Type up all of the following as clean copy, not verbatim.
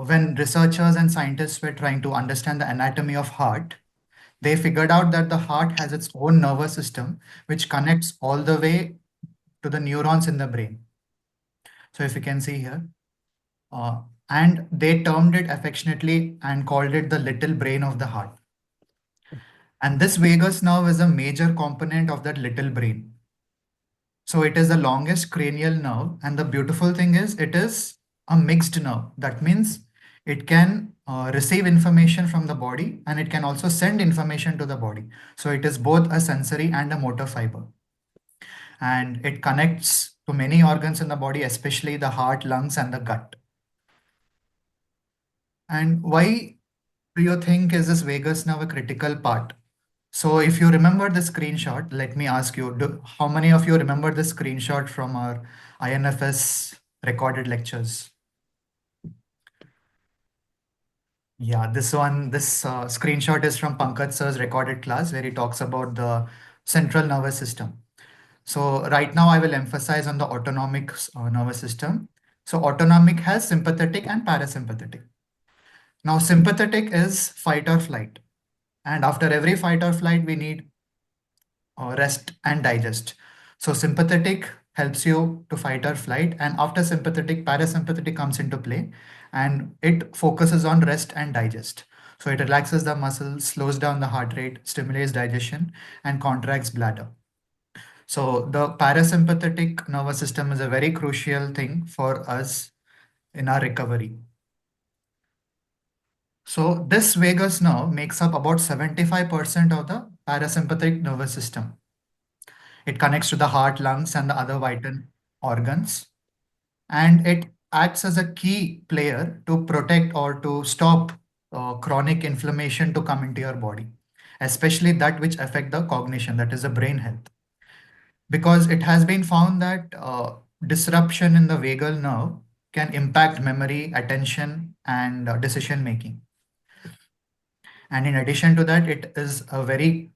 when researchers and scientists were trying to understand the anatomy of heart, they figured out that the heart has its own nervous system, which connects all the way to the neurons in the brain. So if you can see here, uh, and they termed it affectionately and called it the little brain of the heart. And this vagus nerve is a major component of that little brain. So it is the longest cranial nerve. And the beautiful thing is it is a mixed nerve. That means it can receive information from the body and it can also send information to the body. So it is both a sensory and a motor fiber. And it connects to many organs in the body, especially the heart, lungs, and the gut. And why do you think is this vagus nerve a critical part? So if you remember the screenshot, let me ask you, how many of you remember the screenshot from our INFS recorded lectures? Yeah, this screenshot is from Pankaj sir's recorded class where he talks about the central nervous system. So right now I will emphasize on the autonomic nervous system. So autonomic has sympathetic and parasympathetic. Now sympathetic is fight or flight. And after every fight or flight, we need rest and digest. So sympathetic helps you to fight or flight, and after sympathetic, parasympathetic comes into play, and it focuses on rest and digest. So it relaxes the muscles, slows down the heart rate, stimulates digestion, and contracts bladder. So the parasympathetic nervous system is a very crucial thing for us in our recovery. So this vagus nerve makes up about 75% of the parasympathetic nervous system. It connects to the heart, lungs, and the other vital organs. And it acts as a key player to protect or to stop chronic inflammation to come into your body, especially that which affect the cognition, that is the brain health. Because it has been found that disruption in the vagal nerve can impact memory, attention, and decision making. And in addition to that, it is a very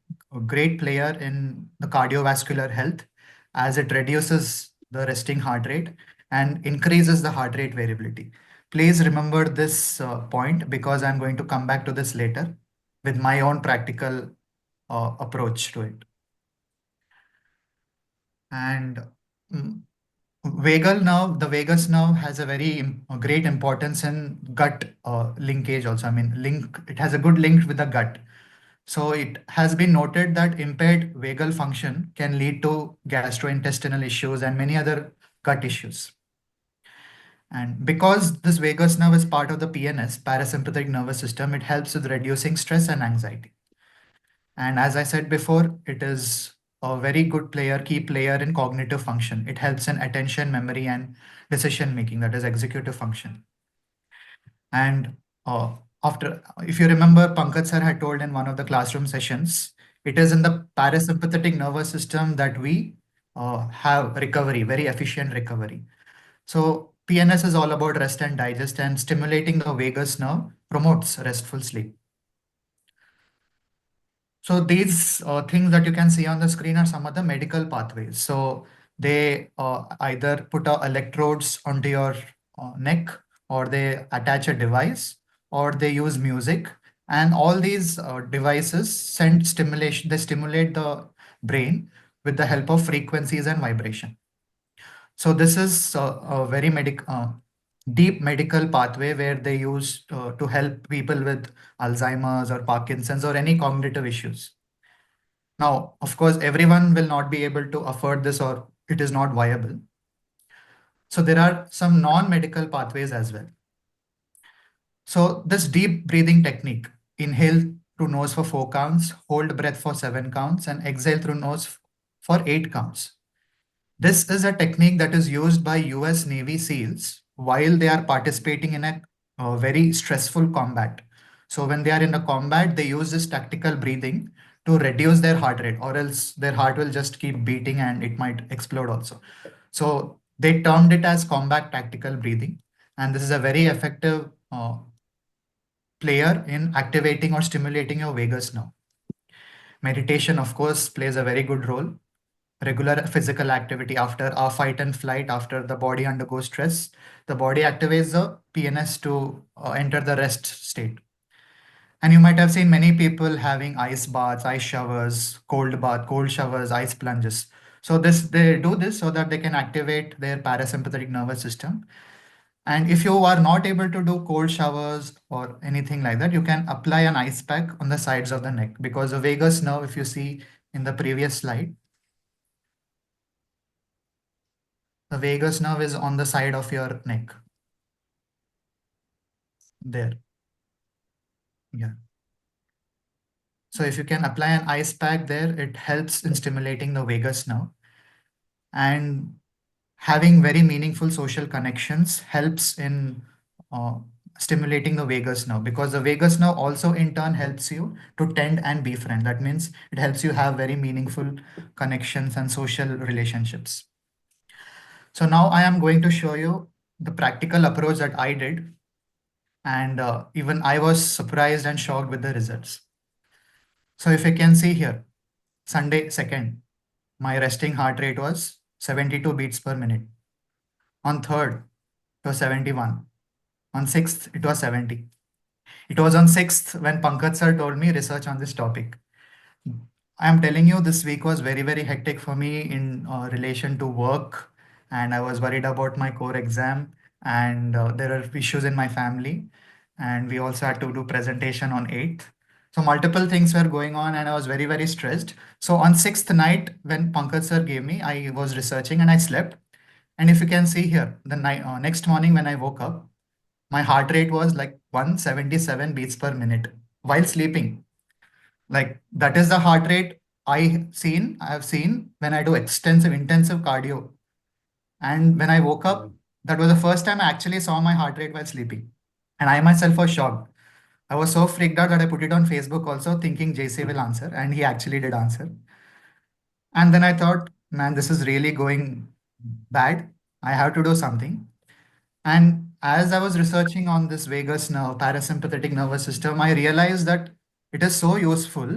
great player in the cardiovascular health as it reduces the resting heart rate and increases the heart rate variability. Please remember this point because I'm going to come back to this later with my own practical approach to it. And mm, the vagus nerve has a very great importance in gut linkage also. I mean, it has a good link with the gut. So it has been noted that impaired vagal function can lead to gastrointestinal issues and many other gut issues. And because this vagus nerve is part of the PNS, parasympathetic nervous system, it helps with reducing stress and anxiety. And as I said before, it is a very good player, key player in cognitive function. It helps in attention, memory, and decision making, that is executive function. And if you remember, Pankaj sir had told in one of the classroom sessions, it is in the parasympathetic nervous system that we have recovery, very efficient recovery. So PNS is all about rest and digest, and stimulating the vagus nerve promotes restful sleep. So these things that you can see on the screen are some of the medical pathways. So they either put electrodes onto your neck, or they attach a device, or they use music. And all these devices send stimulation, they stimulate the brain with the help of frequencies and vibration. So this is a very deep medical pathway where they use to help people with Alzheimer's or Parkinson's or any cognitive issues. Now, of course, everyone will not be able to afford this or it is not viable. So there are some non-medical pathways as well. So this deep breathing technique, inhale through nose for 4 counts, hold breath for 7 counts, and exhale through nose for 8 counts. This is a technique that is used by US Navy SEALs while they are participating in a very stressful combat. So when they are in a combat, they use this tactical breathing to reduce their heart rate, or else their heart will just keep beating and it might explode also. So they termed it as combat tactical breathing. And this is a very effective player in activating or stimulating your vagus nerve. Meditation, of course, plays a very good role. regular physical activity after a fight and flight, after the body undergoes stress, the body activates the PNS to enter the rest state. And you might have seen many people having ice baths, ice showers, cold bath, cold showers, ice plunges. So they do this so that they can activate their parasympathetic nervous system. And if you are not able to do cold showers or anything like that, you can apply an ice pack on the sides of the neck, because the vagus nerve, if you see in the previous slide, the vagus nerve is on the side of your neck. There. Yeah. So if you can apply an ice pack there, it helps in stimulating the vagus nerve. And having very meaningful social connections helps in uh, stimulating the vagus nerve, because the vagus nerve also in turn helps you to tend and befriend. That means it helps you have very meaningful connections and social relationships. So now I am going to show you the practical approach that I did. And even I was surprised and shocked with the results. So if you can see here, Sunday 2nd, my resting heart rate was 72 beats per minute. On 3rd, it was 71. On 6th, it was 70. It was on 6th when Pankaj sir told me research on this topic. I am telling you, this week was very, very hectic for me in relation to work. And I was worried about my core exam. And there are issues in my family. And we also had to do presentation on 8th. So multiple things were going on and I was very, very stressed. So on 6th night, when Pankaj sir gave me, I was researching and I slept. And if you can see here, the next morning when I woke up, my heart rate was like 177 beats per minute while sleeping. Like that is the heart rate I have seen when I do extensive, intensive cardio. And when I woke up, that was the first time I actually saw my heart rate while sleeping. And I myself was shocked. I was so freaked out that I put it on Facebook also, thinking JC will answer. And he actually did answer. And then I thought, man, this is really going bad. I have to do something. And as I was researching on this vagus nerve, parasympathetic nervous system, I realized that it is so useful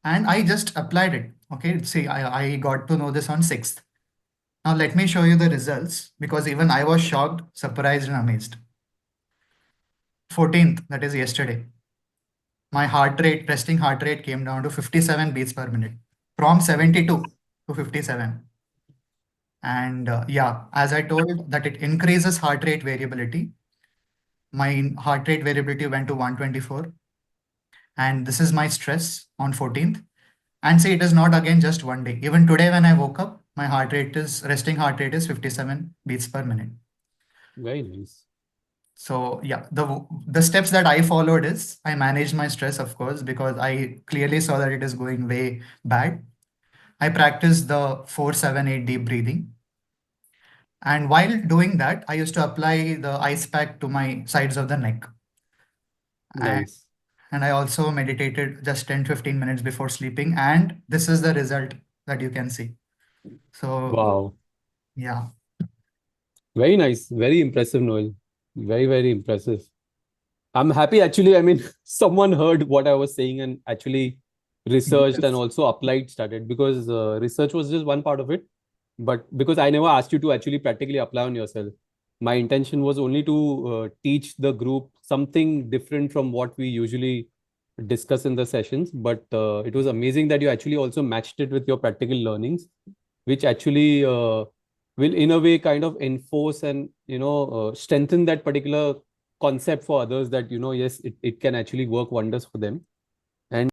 and I just applied it. Okay, see, I got to know this on 6th. Now let me show you the results, because even I was shocked, surprised and amazed. 14th, that is yesterday, my heart rate, resting heart rate came down to 57 beats per minute from 72 to 57. And yeah, as I told that it increases heart rate variability. My heart rate variability went to 124. And this is my stress on 14th. And see, it is not again just one day. Even today when I woke up, my resting heart rate is 57 beats per minute. Very nice. So yeah, the steps that I followed is I managed my stress, of course, because I clearly saw that it is going way bad. I practiced the 4-7-8 deep breathing. And while doing that, I used to apply the ice pack to my sides of the neck. And, Nice. and I also meditated just 10-15 minutes before sleeping. And this is the result that you can see. So Wow. yeah. Very nice. Very impressive, Noel. Very, very impressive. I'm happy actually. I mean, someone heard what I was saying and actually researched and Yes. also applied, started, because research was just one part of it. But because I never asked you to actually practically apply on yourself, my intention was only to teach the group something different from what we usually discuss in the sessions. But it was amazing that you actually also matched it with your practical learnings, which actually will in a way kind of enforce and strengthen that particular concept for others, that yes, it can actually work wonders for them.